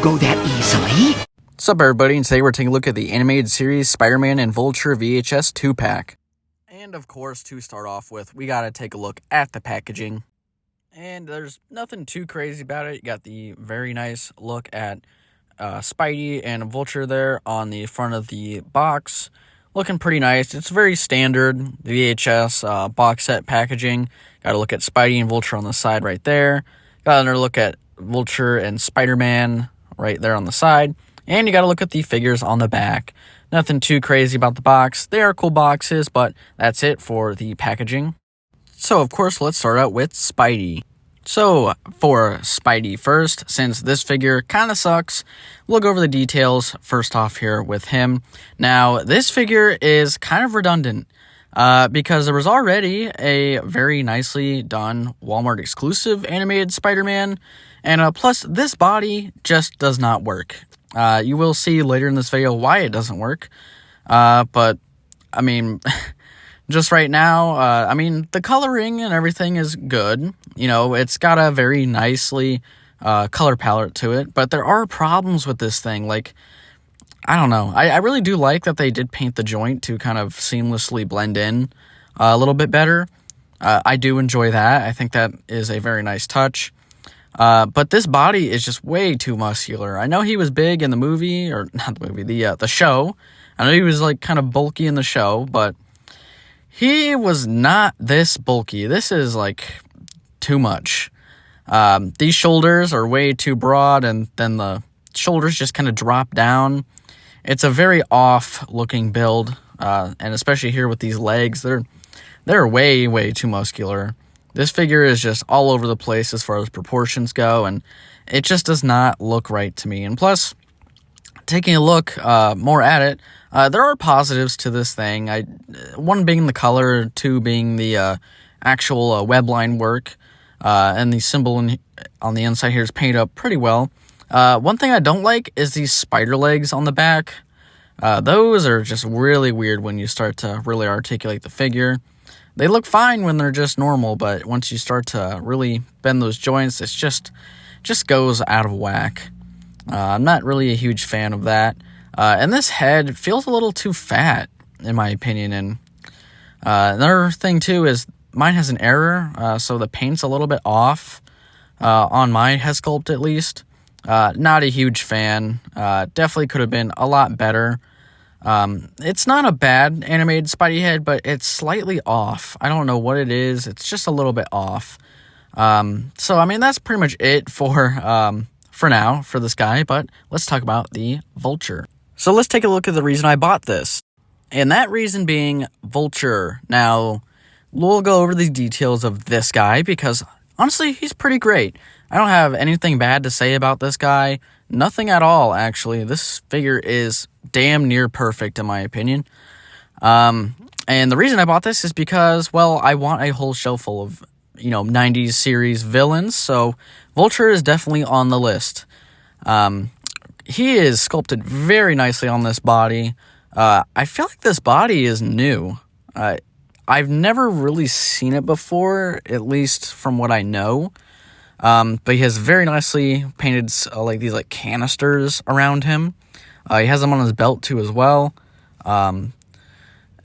go that easily? What's up, everybody? And today we're taking a look at the animated series Spider-Man and Vulture VHS 2-pack. And of course, to start off with, we gotta take a look at the packaging. And there's nothing too crazy about it. You got the very nice look at Spidey and Vulture there on the front of the box. Looking pretty nice. It's very standard VHS box set packaging. Got to look at Spidey and Vulture on the side right there. Got another look at Vulture and Spider-Man right there on the side. And you got to look at the figures on the back. Nothing too crazy about the box. They are cool boxes, but that's it for the packaging. So, of course, let's start out with Spidey. So, for Spidey first, since this figure kind of sucks, we'll go over the details first off here with him. Now, this figure is kind of redundant because there was already a very nicely done Walmart exclusive animated Spider-Man, and plus, this body just does not work. You will see later in this video why it doesn't work, but, I mean... Just right now, I mean, the coloring and everything is good. You know, it's got a very nicely color palette to it, but there are problems with this thing. Like, I don't know. I really do like that they did paint the joint to kind of seamlessly blend in a little bit better. I do enjoy that. I think that is a very nice touch. But this body is just way too muscular. I know he was big in the movie, or not the movie, the show. I know he was, like, kind of bulky in the show, but... he was not this bulky. This is, like, too much. These shoulders are way too broad, and then the shoulders just kind of drop down. It's a very off-looking build, and especially here with these legs, they're way, way too muscular. This figure is just all over the place as far as proportions go, and it just does not look right to me. And plus, taking a look more at it, there are positives to this thing. One being the color, two being the actual web line work, and the symbol on the inside here is painted up pretty well. One thing I don't like is these spider legs on the back. Those are just really weird when you start to really articulate the figure. They look fine when they're just normal, but once you start to really bend those joints, it's just goes out of whack. I'm not really a huge fan of that. And this head feels a little too fat, in my opinion. And another thing, too, is mine has an error, so the paint's a little bit off on my head sculpt, at least. Not a huge fan. Definitely could have been a lot better. It's not a bad animated Spidey head, but it's slightly off. I don't know what it is. It's just a little bit off. So, I mean, that's pretty much it for now, for this guy. But let's talk about the Vulture. So let's take a look at the reason I bought this. And that reason being Vulture. Now, we'll go over the details of this guy because, honestly, he's pretty great. I don't have anything bad to say about this guy. Nothing at all, actually. This figure is damn near perfect, in my opinion. And the reason I bought this is because, well, I want a whole shelf full of, 90s series villains. So Vulture is definitely on the list. He is sculpted very nicely on this body. I feel like this body is new. I've never really seen it before, at least from what I know. But he has very nicely painted these canisters around him. He has them on his belt too as well.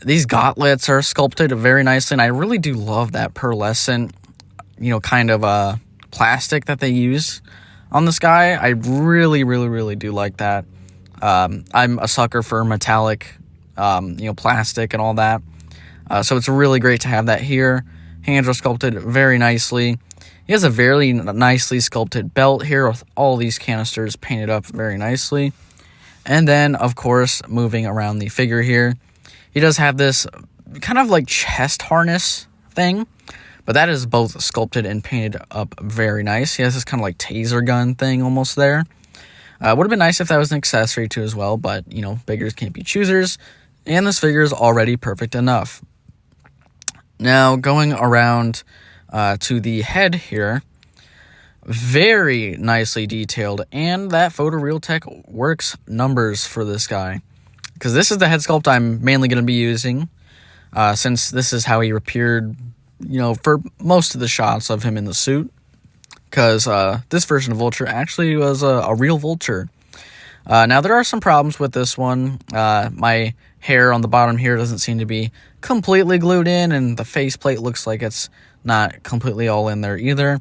These gauntlets are sculpted very nicely, and I really do love that pearlescent, kind of plastic that they use on this guy. I really, really, really do like that. I'm a sucker for metallic, plastic and all that. So it's really great to have that here. Hands are sculpted very nicely. He has a very nicely sculpted belt here with all these canisters painted up very nicely. And then, of course, moving around the figure here, he does have this kind of like chest harness thing. But that is both sculpted and painted up very nice. He has this kind of like taser gun thing almost there. Would have been nice if that was an accessory too as well, but, beggars can't be choosers. And this figure is already perfect enough. Now, going around to the head here, very nicely detailed. And that photoreal tech works numbers for this guy. Because this is the head sculpt I'm mainly going to be using, since this is how he appeared, for most of the shots of him in the suit. because this version of Vulture actually was a real Vulture. Now, there are some problems with this one. My hair on the bottom here doesn't seem to be completely glued in, and the faceplate looks like it's not completely all in there either.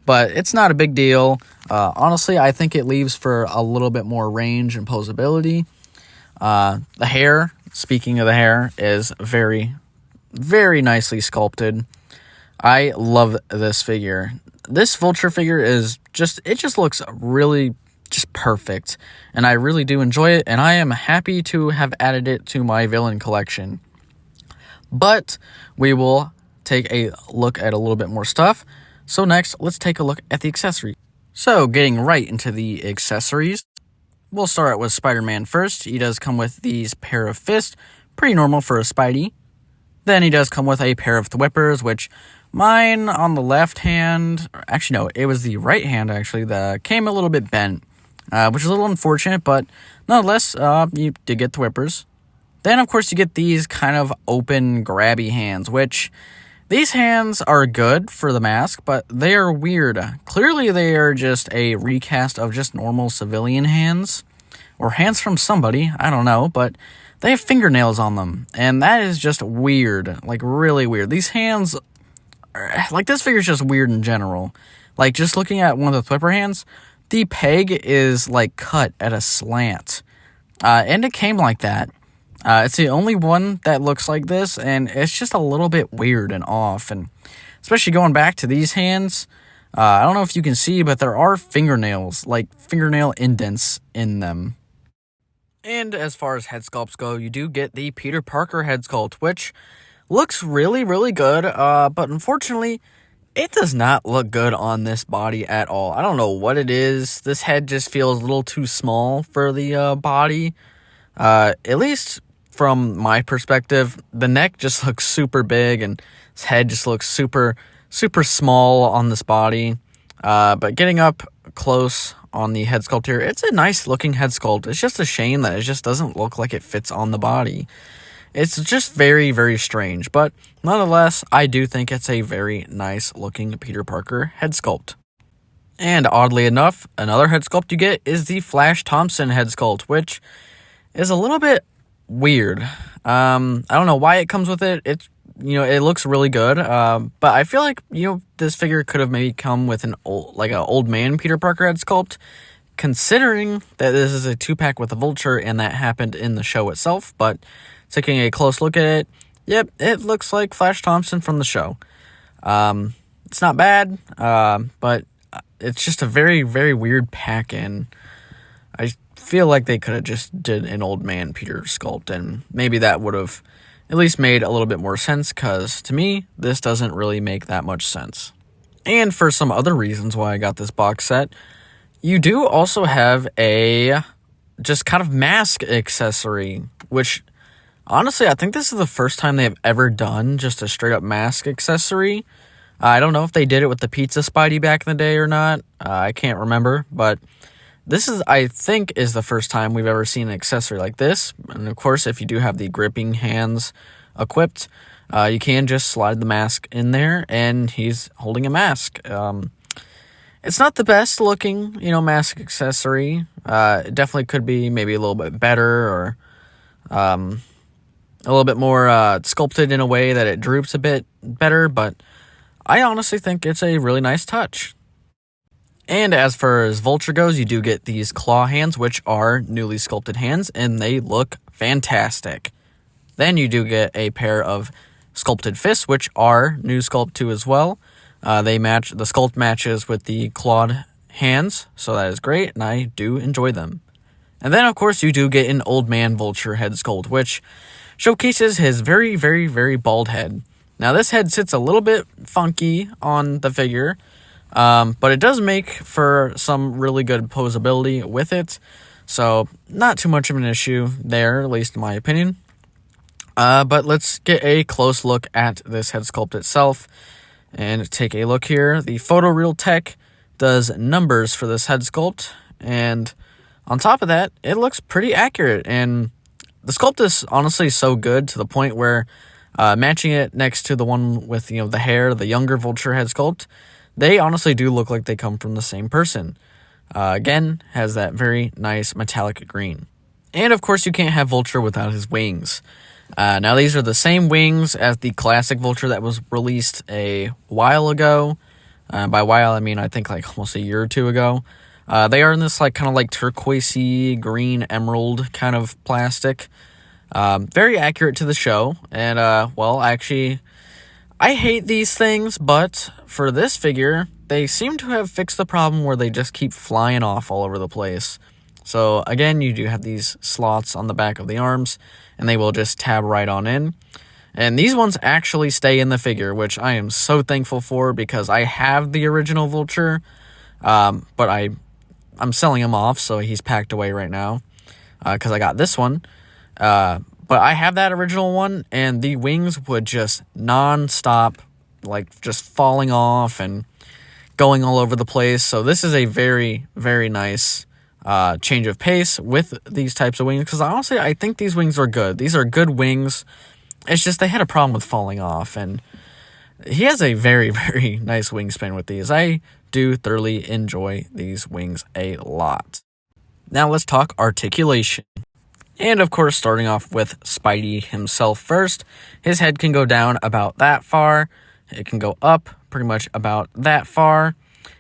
But it's not a big deal. Honestly, I think it leaves for a little bit more range and posability. The hair, speaking of the hair, is very, very nicely sculpted. I love this figure. This Vulture figure is it just looks really just perfect, and I really do enjoy it, and I am happy to have added it to my villain collection. But we will take a look at a little bit more stuff. So next, let's take a look at the accessories. So getting right into the accessories, we'll start out with Spider-Man first. He does come with these pair of fists, pretty normal for a Spidey. Then he does come with a pair of thwippers, which mine on the left hand, actually no, it was the right hand actually, that came a little bit bent, which is a little unfortunate, but nonetheless, you did get thwippers. Then, of course, you get these kind of open, grabby hands, which these hands are good for the mask, but they are weird. Clearly, they are just a recast of just normal civilian hands, or hands from somebody, I don't know, but they have fingernails on them, and that is just weird, like really weird. These hands, like this figure is just weird in general. Like just looking at one of the thwipper hands, the peg is like cut at a slant, and it came like that. It's the only one that looks like this, and it's just a little bit weird and off, and especially going back to these hands, I don't know if you can see, but there are fingernails, like fingernail indents in them. And as far as head sculpts go, you do get the Peter Parker head sculpt, which looks really, really good, but unfortunately, it does not look good on this body at all. I don't know what it is. This head just feels a little too small for the body. At least from my perspective, the neck just looks super big, and his head just looks super, super small on this body. But getting up close on the head sculpt here, it's a nice looking head sculpt. It's just a shame that it just doesn't look like it fits on the body. It's just very, very strange, but nonetheless, I do think it's a very nice looking Peter Parker head sculpt. And oddly enough, another head sculpt you get is the Flash Thompson head sculpt, which is a little bit weird. I don't know why it comes with it. It's, it looks really good, but I feel like, this figure could have maybe come with an old man Peter Parker head sculpt, considering that this is a 2-pack with a Vulture, and that happened in the show itself. But taking a close look at it, yep, it looks like Flash Thompson from the show. It's not bad, but it's just a very, very weird pack-in. I feel like they could have just did an old man Peter sculpt, and maybe that would have at least made a little bit more sense, because to me, this doesn't really make that much sense. And for some other reasons why I got this box set, you do also have a just kind of mask accessory, which honestly, I think this is the first time they have ever done just a straight up mask accessory. I don't know if they did it with the Pizza Spidey back in the day or not. I can't remember, but this is, I think, is the first time we've ever seen an accessory like this. And of course, if you do have the gripping hands equipped, you can just slide the mask in there, and he's holding a mask. It's not the best looking, mask accessory. It definitely could be maybe a little bit better, or a little bit more sculpted in a way that it droops a bit better, but I honestly think it's a really nice touch. And as far as Vulture goes, you do get these claw hands, which are newly sculpted hands, and they look fantastic. Then you do get a pair of sculpted fists, which are new sculpt too as well. The sculpt matches with the clawed hands, so that is great, and I do enjoy them. And then, of course, you do get an old man Vulture head sculpt, which showcases his very, very, very bald head. Now, this head sits a little bit funky on the figure, but it does make for some really good posability with it, so not too much of an issue there, at least in my opinion. But let's get a close look at this head sculpt itself, and take a look here. The Photoreal Tech does numbers for this head sculpt, and on top of that, it looks pretty accurate, and the sculpt is honestly so good to the point where matching it next to the one with the hair, the younger Vulture head sculpt, they honestly do look like they come from the same person. Again, has that very nice metallic green. And of course, you can't have Vulture without his wings. Now, these are the same wings as the classic Vulture that was released a while ago. By while, I mean, I think like almost a year or two ago. They are in this like kind of like turquoisey, green, emerald kind of plastic. Very accurate to the show. And, well, actually, I hate these things, but for this figure, they seem to have fixed the problem where they just keep flying off all over the place. So, again, you do have these slots on the back of the arms, and they will just tab right on in. And these ones actually stay in the figure, which I am so thankful for because I have the original Vulture, but I'm selling him off, so he's packed away right now because I got this one. But I have that original one, and the wings would just non-stop, like, just falling off and going all over the place. So this is a very, very nice change of pace with these types of wings, because honestly, I think these wings are good. These are good wings. It's just they had a problem with falling off, and he has a very, very nice wingspan with these. I do thoroughly enjoy these wings a lot. Now let's talk articulation. And of course, starting off with Spidey himself first, his head can go down about that far. It can go up pretty much about that far.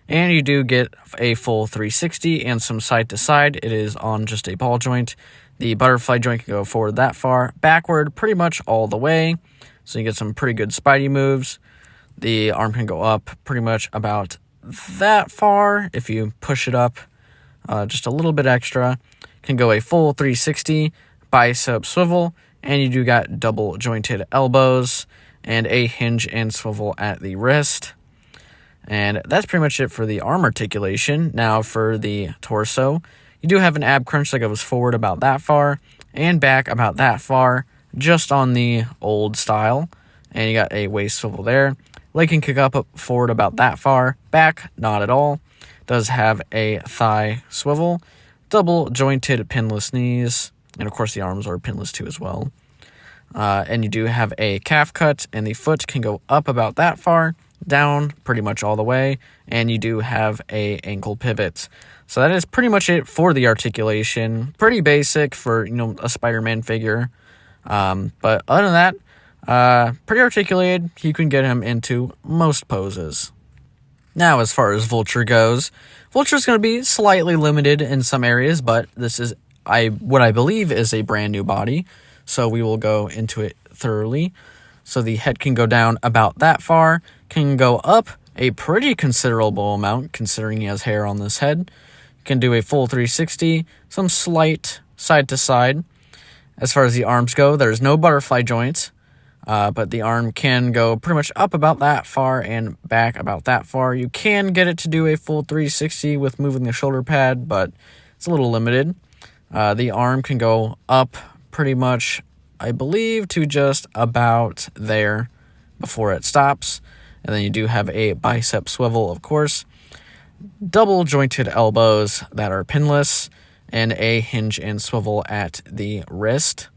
And you do get a full 360 and some side to side. It is on just a ball joint. The butterfly joint can go forward that far, backward pretty much all the way. So you get some pretty good Spidey moves. The arm can go up pretty much about that far. If you push it up just a little bit extra, can go a full 360, bicep swivel, and you do got double jointed elbows and a hinge and swivel at the wrist. And that's pretty much it for the arm articulation. Now for the torso, you do have an ab crunch that goes forward about that far and back about that far, just on the old style. And you got a waist swivel there. Leg can kick up forward about that far, back not at all. Does have a thigh swivel, double jointed pinless knees, and of course the arms are pinless too as well. And you do have a calf cut, and the foot can go up about that far, down pretty much all the way, and you do have a ankle pivot. So that is pretty much it for the articulation. Pretty basic for, a Spider-Man figure. But other than that, pretty articulated. You can get him into most poses. Now, as far as Vulture goes, Vulture's going to be slightly limited in some areas, but this is what I believe is a brand new body, so we will go into it thoroughly. So the head can go down about that far, can go up a pretty considerable amount, considering he has hair on this head. Can do a full 360, some slight side to side. As far as the arms go, there's no butterfly joints. But the arm can go pretty much up about that far and back about that far. You can get it to do a full 360 with moving the shoulder pad, but it's a little limited. The arm can go up pretty much, I believe, to just about there before it stops. And then you do have a bicep swivel, of course. Double jointed elbows that are pinless, and a hinge and swivel at the wrist.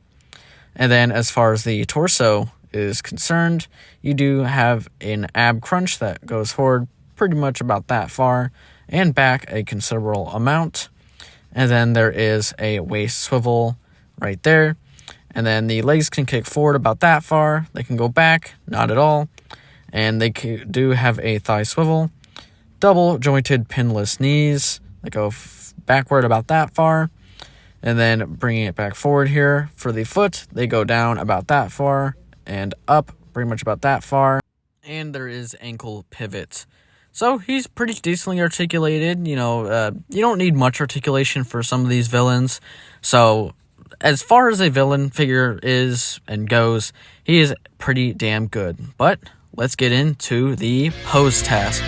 And then as far as the torso is concerned, you do have an ab crunch that goes forward pretty much about that far and back a considerable amount. And then there is a waist swivel right there. And then the legs can kick forward about that far. They can go back, not at all. And they do have a thigh swivel. Double jointed pinless knees that go backward about that far. And then bringing it back forward here. For the foot, they go down about that far and up pretty much about that far. And there is ankle pivot. So he's pretty decently articulated. You don't need much articulation for some of these villains. So as far as a villain figure is and goes, he is pretty damn good. But let's get into the pose task.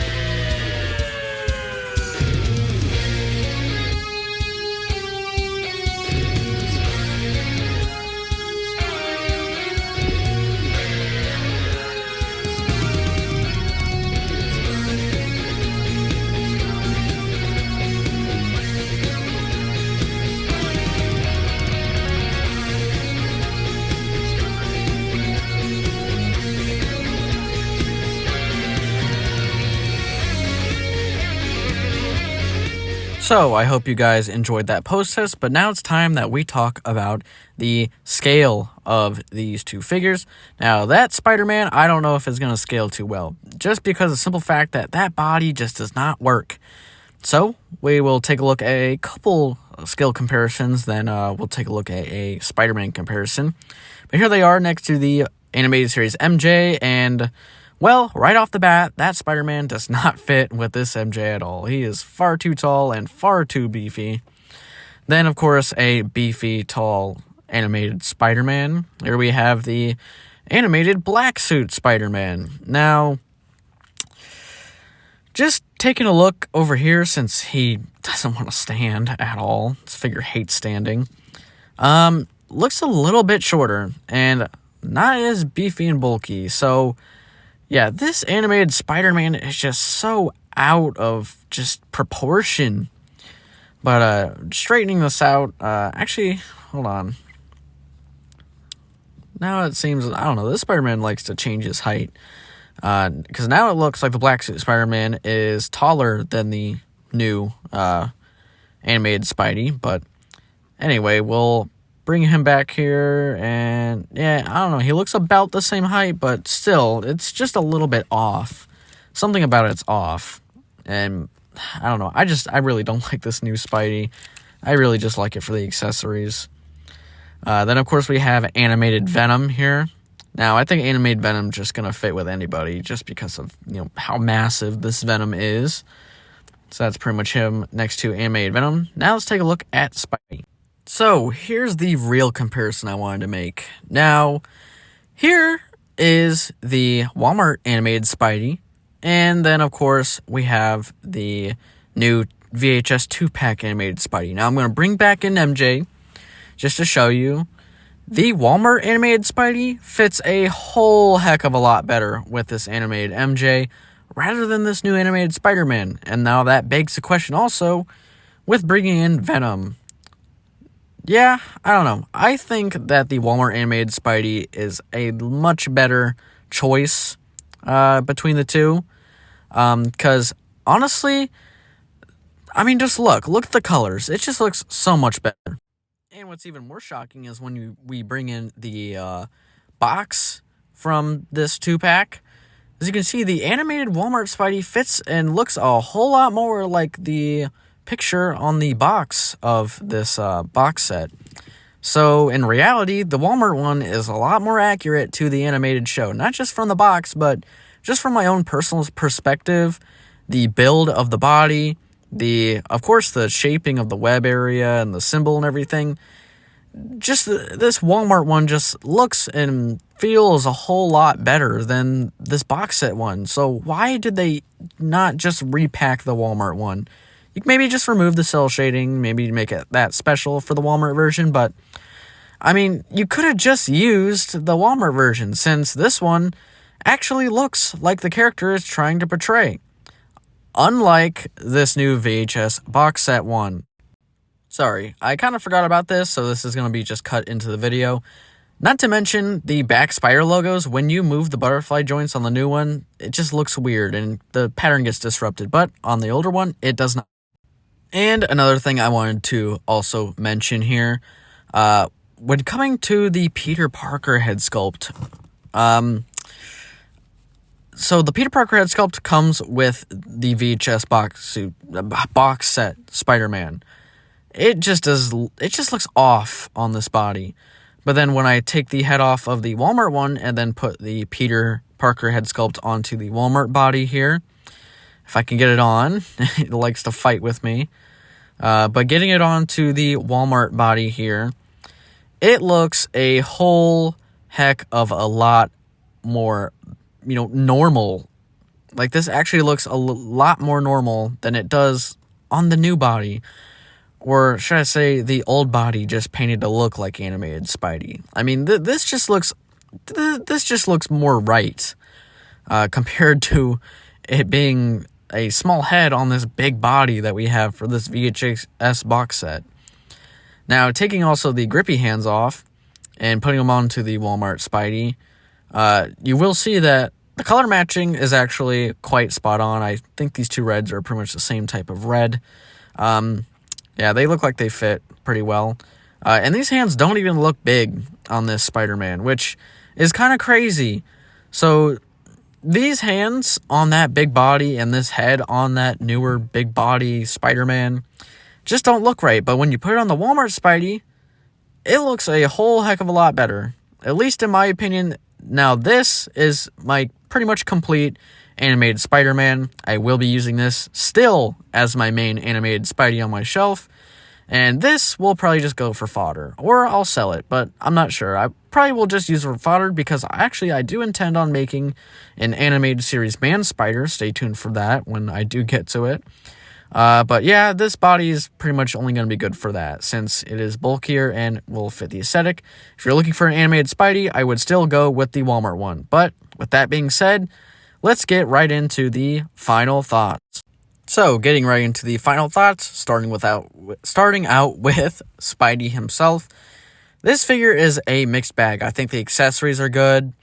So, I hope you guys enjoyed that post test, but now it's time that we talk about the scale of these two figures. Now, that Spider-Man, I don't know if it's going to scale too well, just because of the simple fact that that body just does not work. So, we will take a look at a couple scale comparisons, then we'll take a look at a Spider-Man comparison. But here they are next to the animated series MJ, and well, right off the bat, that Spider-Man does not fit with this MJ at all. He is far too tall and far too beefy. Then, of course, a beefy, tall, animated Spider-Man. Here we have the animated black suit Spider-Man. Now, just taking a look over here, since he doesn't want to stand at all, this figure hates standing, looks a little bit shorter and not as beefy and bulky, so yeah, this animated Spider-Man is just so out of just proportion. But straightening this out, actually, hold on. Now it seems, I don't know, this Spider-Man likes to change his height. Because now it looks like the black suit Spider-Man is taller than the new animated Spidey. But anyway, we'll bring him back here, and yeah, I don't know, he looks about the same height, but still, it's just a little bit off. Something about it's off, and I don't know, I really don't like this new Spidey. I really just like it for the accessories. Then, of course, we have animated Venom here. Now, I think animated Venom just gonna fit with anybody, just because of, you know, how massive this Venom is. So that's pretty much him next to animated Venom. Now let's take a look at Spidey. So, here's the real comparison I wanted to make. Now, here is the Walmart animated Spidey, and then, of course, we have the new VHS 2-pack animated Spidey. Now, I'm going to bring back in MJ, just to show you. The Walmart animated Spidey fits a whole heck of a lot better with this animated MJ, rather than this new animated Spider-Man. And now that begs the question also, with bringing in Venom. Yeah, I don't know. I think that the Walmart animated Spidey is a much better choice between the two. Because, honestly, I mean, just look at the colors. It just looks so much better. And what's even more shocking is when we bring in the box from this 2-pack. As you can see, the animated Walmart Spidey fits and looks a whole lot more like the picture on the box of this box set. So in reality, the Walmart one is a lot more accurate to the animated show, not just from the box, but just from my own personal perspective, the build of the body, of course the shaping of the web area and the symbol and everything. Just this Walmart one just looks and feels a whole lot better than this box set one. So why did they not just repack the Walmart one? You can maybe just remove the cell shading, maybe make it that special for the Walmart version, but I mean, you could have just used the Walmart version, since this one actually looks like the character is trying to portray, unlike this new VHS box set one. Sorry, I kind of forgot about this, so this is going to be just cut into the video. Not to mention, the back spider logos, when you move the butterfly joints on the new one, it just looks weird and the pattern gets disrupted, but on the older one, it does not. And another thing I wanted to also mention here, when coming to the Peter Parker head sculpt, so the Peter Parker head sculpt comes with the VHS box set Spider-Man. It just looks off on this body. But then when I take the head off of the Walmart one and then put the Peter Parker head sculpt onto the Walmart body here, if I can get it on, it likes to fight with me. But getting it onto the Walmart body here, it looks a whole heck of a lot more, normal. Like, this actually looks a lot more normal than it does on the new body. Or should I say the old body just painted to look like animated Spidey. I mean, this just looks more right compared to it being a small head on this big body that we have for this VHS box set. Now, taking also the grippy hands off and putting them onto the Walmart Spidey, you will see that the color matching is actually quite spot on. I think these two reds are pretty much the same type of red. Yeah, they look like they fit pretty well. And these hands don't even look big on this Spider-Man, which is kind of crazy. So these hands on that big body and this head on that newer big body Spider-Man just don't look right. But when you put it on the Walmart Spidey, it looks a whole heck of a lot better. At least in my opinion. Now this is my pretty much complete animated Spider-Man. I will be using this still as my main animated Spidey on my shelf. And this will probably just go for fodder. Or I'll sell it, but I'm not sure. I probably will just use it for fodder because actually I do intend on making an animated series Man Spider. Stay tuned for that when I do get to it. But yeah, this body is pretty much only going to be good for that since it is bulkier and will fit the aesthetic. If you're looking for an animated Spidey, I would still go with the Walmart one. But with that being said, let's get right into the final thoughts. So, getting right into the final thoughts, starting out with Spidey himself. This figure is a mixed bag. I think the accessories are good.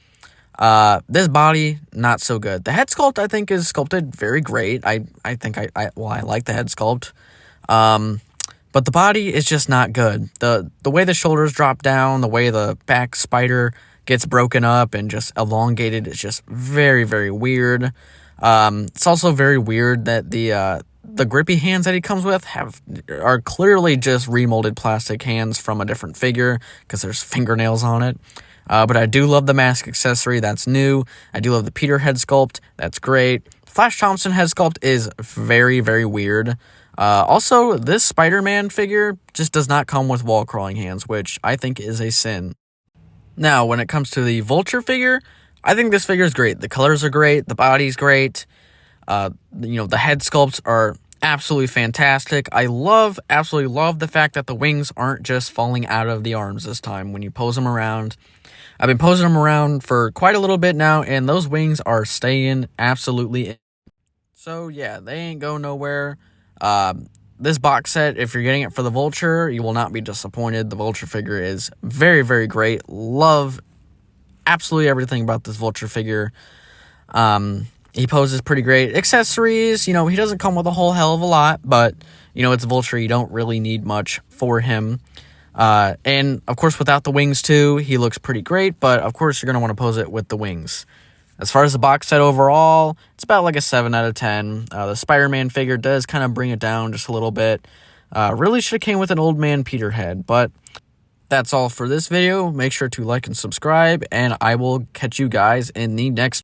This body, not so good. The head sculpt, I think, is sculpted very great. I like the head sculpt. But the body is just not good. The way the shoulders drop down, the way the back spider gets broken up and just elongated is just very, very weird. It's also very weird that the grippy hands that he comes with are clearly just remolded plastic hands from a different figure because there's fingernails on it. But I do love the mask accessory. That's new. I do love the Peter head sculpt. That's great. Flash Thompson head sculpt is very, very weird. Also, this Spider-Man figure just does not come with wall-crawling hands, which I think is a sin. Now, when it comes to the Vulture figure, I think this figure is great. The colors are great. The body's great. The head sculpts are absolutely fantastic. I absolutely love the fact that the wings aren't just falling out of the arms this time when you pose them around. I've been posing them around for quite a little bit now, and those wings are staying absolutely in. So, yeah, they ain't go nowhere. This box set, if you're getting it for the Vulture, you will not be disappointed. The Vulture figure is very, very great. Love absolutely everything about this Vulture figure. He poses pretty great. Accessories, he doesn't come with a whole hell of a lot, but, it's Vulture. You don't really need much for him. And, of course, without the wings, too, he looks pretty great, but, of course, you're going to want to pose it with the wings. As far as the box set overall, it's about like a 7 out of 10. The Spider-Man figure does kind of bring it down just a little bit. Really should have came with an old man Peter head, but that's all for this video. Make sure to like and subscribe, and I will catch you guys in the next